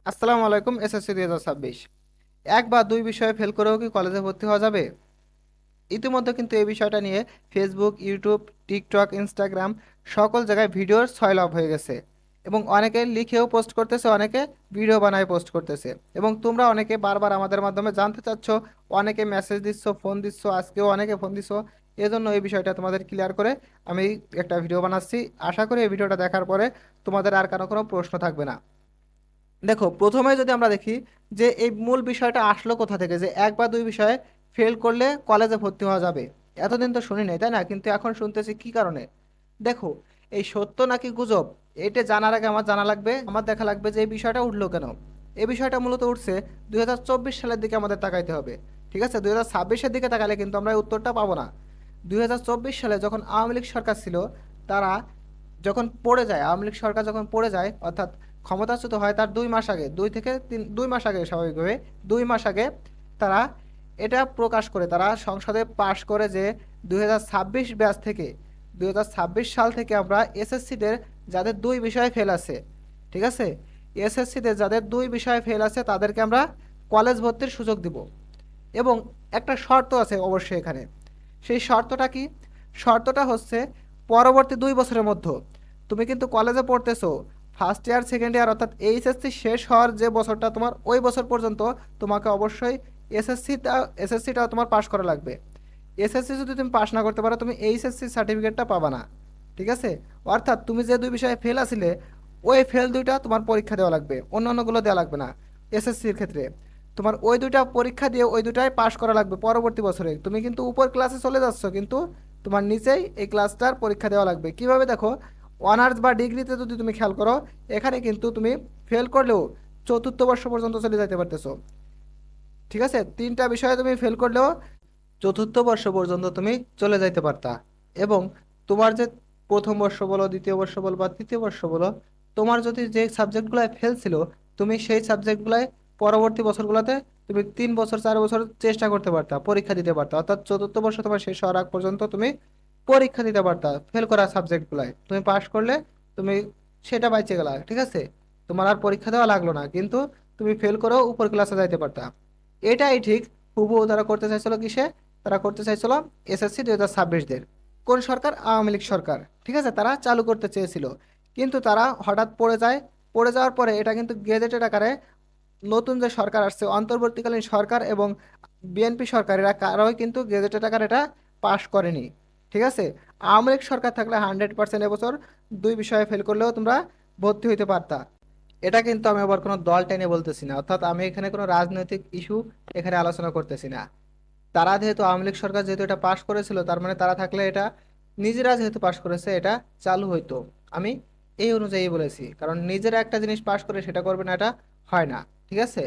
আসসালামু আলাইকুম। এসএসসি 2026 এক বা দুই বিষয়ে ফেল করেও কি কলেজে ভর্তি হওয়া যাবে? ইতিমধ্যে কিন্তু এই বিষয়টা নিয়ে ফেসবুক, ইউটিউব, টিকটক, ইনস্টাগ্রাম সকল জায়গায় ভিডিওর ছয়লাভ হয়ে গেছে। এবং অনেকে লিখেও পোস্ট করতেছে, অনেকে ভিডিও বানায় পোস্ট করতেছে। এবং তোমরা অনেকে বারবার আমাদের মাধ্যমে জানতে চাচ্ছ, অনেকে মেসেজ দিচ্ছ, ফোন দিচ্ছ, আজকেও অনেকে ফোন দিচ্ছ। এজন্য এই বিষয়টা তোমাদের ক্লিয়ার করে আমি একটা ভিডিও বানাচ্ছি। আশা করি এই ভিডিওটা দেখার পরে তোমাদের আর কোনো প্রশ্ন থাকবে না। দেখো, প্রথমে যদি আমরা দেখি যে এই মূল বিষয়টা আসলো কোথা থেকে, যে এক বা দুই বিষয়ে ফেল করলে কলেজে ভর্তি হওয়া যাবে। এতদিন তো শুনি নাই, তাই না? কিন্তু এখন শুনতেছি কি কারণে। দেখো, এই সত্য নাকি গুজব, এটা জানার আগে আমার জানা লাগবে, আমার দেখা লাগবে যে এই বিষয়টা উঠলো কেন। এই বিষয়টা মূলত উঠছে 2024 সালের দিকে আমাদের তাকাইতে হবে। ঠিক আছে, 2026-এর দিকে তাকালে কিন্তু আমরা এই উত্তরটা পাবো না। 2024 সালে যখন আওয়ামী লীগ সরকার ছিল, তারা যখন পড়ে যায়, আওয়ামী লীগ সরকার যখন পড়ে যায়, অর্থাৎ ক্ষমতাচ্যুত হয় তার 2 মাস আগে, 2 মাস আগে, স্বাভাবিকভাবে 2 মাস আগে তারা এটা প্রকাশ করে, তারা সংসদে পাশ করে যে 2026 ব্যাচ থেকে, 2026 সাল থেকে আমরা এসএসসিদের যাদের দুই বিষয়ে ফেল আছে, ঠিক আছে, এসএসসিতে যাদের দুই বিষয়ে ফেল আছে তাদেরকে আমরা কলেজ ভর্তির সুযোগ দিব। এবং একটা শর্ত আছে অবশ্যই এখানে। সেই শর্তটা কি? শর্তটা হচ্ছে পরবর্তী 2 বছরের মধ্যে তুমি কিন্তু কলেজে পড়তেছো, ফার্স্ট ইয়ার সেকেন্ড ইয়ার অর্থাৎ এইচএসসি শেষ হওয়ার যে বছরটা তোমার, ওই বছর পর্যন্ত তোমাকে অবশ্যই এসএসসিটাও তোমার পাশ করা লাগবে। এসএসসি যদি তুমি পাশ না করতে পারো, তুমি এইচএসসি সার্টিফিকেটটা পাবা না। ঠিক আছে? অর্থাৎ তুমি যে দুই বিষয়ে ফেল আছিলে, ওই ফেল দুইটা তোমার পরীক্ষা দেওয়া লাগবে, অন্যান্যগুলো দেওয়া লাগবে না। এসএসসির ক্ষেত্রে তোমার ওই দুইটা পরীক্ষা দিয়ে ওই দুটাই পাশ করা লাগবে পরবর্তী বছরে। তুমি কিন্তু উপর ক্লাসে চলে যাচ্ছ, কিন্তু তোমার নিচেই এই ক্লাসটার পরীক্ষা দেওয়া লাগবে। কিভাবে দেখো, অনার্স বা ডিগ্রিতে যদি তুমি খেয়াল করো, এখানে কিন্তু তুমি ফেল করলেও চতুর্থ বর্ষ পর্যন্ত চলে যেতে পারতেছো। ঠিক আছে, তিনটা বিষয়ে তুমি ফেল করলেও চতুর্থ বর্ষ পর্যন্ত তুমি চলে যাইতে পারতা। এবং তোমার যে প্রথম বর্ষ বলো, দ্বিতীয় বর্ষ বলো বা তৃতীয় বর্ষ বলো, তোমার যদি যে সাবজেক্টগুলোয় ফেল ছিল, তুমি সেই সাবজেক্টগুলোয় পরবর্তী বছরগুলোতে তুমি 3 বছর 4 বছর চেষ্টা করতে পারতা, পরীক্ষা দিতে পারতা। অর্থাৎ চতুর্থ বর্ষ তোমার শেষ হওয়ার আগ পর্যন্ত তুমি পরীক্ষা দিতে পারতা। ফেল করা সাবজেক্টগুলোয় তুমি পাশ করলে তুমি সেটা বাইচে গেলা। ঠিক আছে, তোমার আর পরীক্ষা দেওয়া লাগলো না, কিন্তু তুমি ফেল করেও উপর ক্লাসে যাইতে পারতা। এটাই ঠিক হুবহু তারা করতে চাইছিল কিসে, তারা করতে চাইছিল এসএসসি 2026-দের। কোন সরকার? আওয়ামী লীগ সরকার। ঠিক আছে, তারা চালু করতে চেয়েছিল, কিন্তু তারা হঠাৎ পড়ে যায়। পড়ে যাওয়ার পরে এটা কিন্তু গেজেটেড আকারে নতুন যে সরকার আসছে, অন্তর্বর্তীকালীন সরকার এবং বিএনপি সরকার, এরা কারোই কিন্তু গেজেটেড আকারে এটা পাশ করেনি। ঠিক আছে, আওয়ামী লীগ সরকার থাকলে 100% এবছর দুই বিষয়ে ফেল করলেও তোমরা ভর্তি হইতে পারতা। এটা কিন্তু আমি আবার কোনো দল টেনে বলতেছি না, অর্থাৎ আমি এখানে কোনো রাজনৈতিক ইস্যু এখানে আলোচনা করতেছি না। তারা যেহেতু আওয়ামী লীগ সরকার যেহেতু এটা পাশ করেছিল, তার মানে তারা থাকলে এটা নিজেরা যেহেতু পাশ করেছে, এটা চালু হইতো। আমি এই অনুযায়ী বলেছি, কারণ নিজেরা একটা জিনিস পাশ করে সেটা করবে না, এটা হয় না। ঠিক আছে,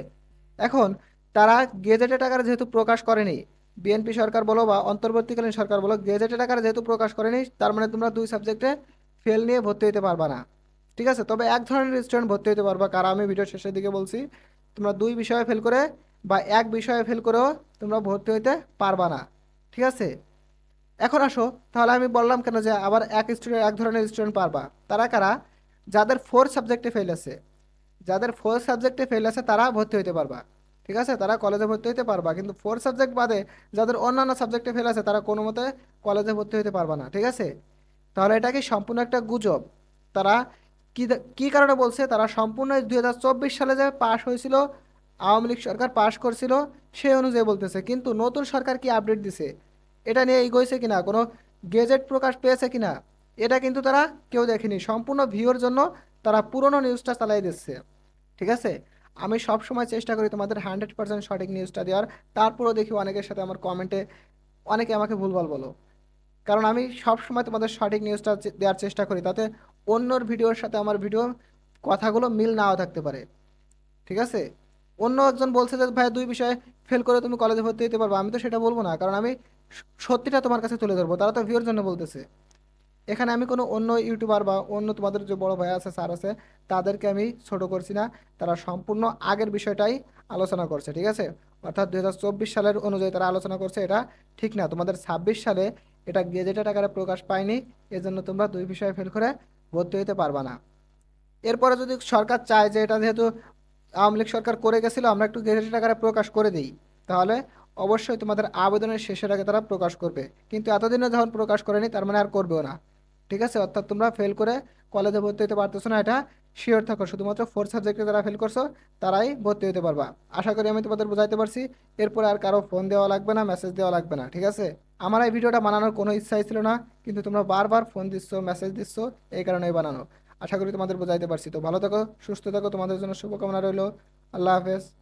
এখন তারা গেজেটেড আকারে যেহেতু প্রকাশ করেনি, বিএনপি সরকার বলো বা অন্তর্বর্তীকালীন সরকার বলো, গেজেটেড আকারে যেহেতু প্রকাশ করেনি, তার মানে তোমরা দুই সাবজেক্টে ফেল নিয়ে ভর্তি হতে পারবা না। ঠিক আছে, তবে এক ধরনের স্টুডেন্ট ভর্তি হতে পারবা, কারণ আমি ভিডিও শেষের দিকে বলছি তোমরা দুই বিষয়ে ফেল করে বা এক বিষয়ে ফেল করেও তোমরা ভর্তি হইতে পারবা না। ঠিক আছে, এখন আসো, তাহলে আমি বললাম কেন যে আবার এক ধরনের স্টুডেন্ট পারবা? তারা কারা? যাদের ফোর সাবজেক্টে ফেল আছে, যাদের ফোর সাবজেক্টে ফেল আছে তারা ভর্তি হইতে পারবা। ঠিক আছে, তারা কলেজে ভর্তি হইতে পারবা, কিন্তু ফোর সাবজেক্ট বাদে যাদের অন্যান্য সাবজেক্টে ফেল আছে তারা কোনো মতে কলেজে ভর্তি হইতে পারবা না। ঠিক আছে, তাহলে এটা কি সম্পূর্ণ একটা গুজব? তারা কি কারণে বলছে? তারা সম্পূর্ণ 2024 সালে যে পাশ হয়েছিল, আওয়ামী লীগ সরকার পাশ করছিল, সেই অনুযায়ী বলতেছে। কিন্তু নতুন সরকার কি আপডেট দিছে, এটা নিয়ে এগোইছে কিনা, কোনো গেজেট প্রকাশ পেয়েছে কিনা, এটা কিন্তু তারা কেউ দেখেনি। সম্পূর্ণ ভিউর জন্য তারা পুরনো নিউজটা চালাই দিচ্ছে। ঠিক আছে, আমি সব সময় চেষ্টা করি তোমাদের 100% সঠিক নিউজটা দেওয়ার। তারপরেও দেখি অনেকের সাথে আমার কমেন্টে অনেকে আমাকে ভুলভাল বলো, কারণ আমি সব সময় তোমাদের সঠিক নিউজটা দেওয়ার চেষ্টা করি, তাতে অন্যর ভিডিওর সাথে আমার ভিডিও কথাগুলো মিল নাও থাকতে পারে। ঠিক আছে, অন্য একজন বলছে যে ভাই দুই বিষয়ে ফেল করে তুমি কলেজে ভর্তি হতে পারবে, আমি তো সেটা বলবো না, কারণ আমি সত্যিটা তোমার কাছে তুলে ধরবো। তারা তো ভিউর জন্য বলতেছে। এখানে আমি কোনো অন্য ইউটিউবার বা অন্য তোমাদের যে বড় ভাই আছে, স্যার আছে, তাদেরকে আমি ছোট করছি না। তারা সম্পূর্ণ আগের বিষয়টাই আলোচনা করছে। ঠিক আছে, অর্থাৎ 2024 সালের অনুযায়ী তারা আলোচনা করছে, এটা ঠিক না। তোমাদের 26 সালে এটা গেজেটেড আকারে প্রকাশ পায়নি, এজন্য তোমরা দুই বিষয়ে ফেল করে ভর্তি হতে পারবা না। এরপরে যদি সরকার চায় যে এটা যেহেতু আওয়ামী লীগ সরকার করে গেছিলো, আমরা একটু গেজেটেড আকারে প্রকাশ করে দিই, তাহলে অবশ্যই তোমাদের আবেদনের শেষের আগে তারা প্রকাশ করবে। কিন্তু এতদিনে যখন প্রকাশ করেনি, তার মানে আর করবেও না। ঠিক আছে, অর্থাৎ তোমরা ফেল করে কলেজে ভর্তি হতে পারতেছো না, এটা শিওর থাকো। শুধুমাত্র 4 সাবজেক্টে যারা ফেল করছো তারাই ভর্তি হতে পারবা। আশা করি আমি তোমাদের বোঝাইতে পারছি। এরপরে আর কারো ফোন দেওয়া লাগবে না, মেসেজ দেওয়া লাগবে না, ঠিক আছে? আমার এই ভিডিওটা বানানোর কোনো ইচ্ছাই ছিল না, কিন্তু তোমরা বারবার ফোন দিচ্ছ, মেসেজ দিচ্ছ, এই কারণেই বানানো। আশা করি তোমাদের বোঝাইতে পারছি। তো ভালো থাকো, সুস্থ থাকো, তোমাদের জন্য শুভকামনা রইলো। আল্লাহ হাফেজ।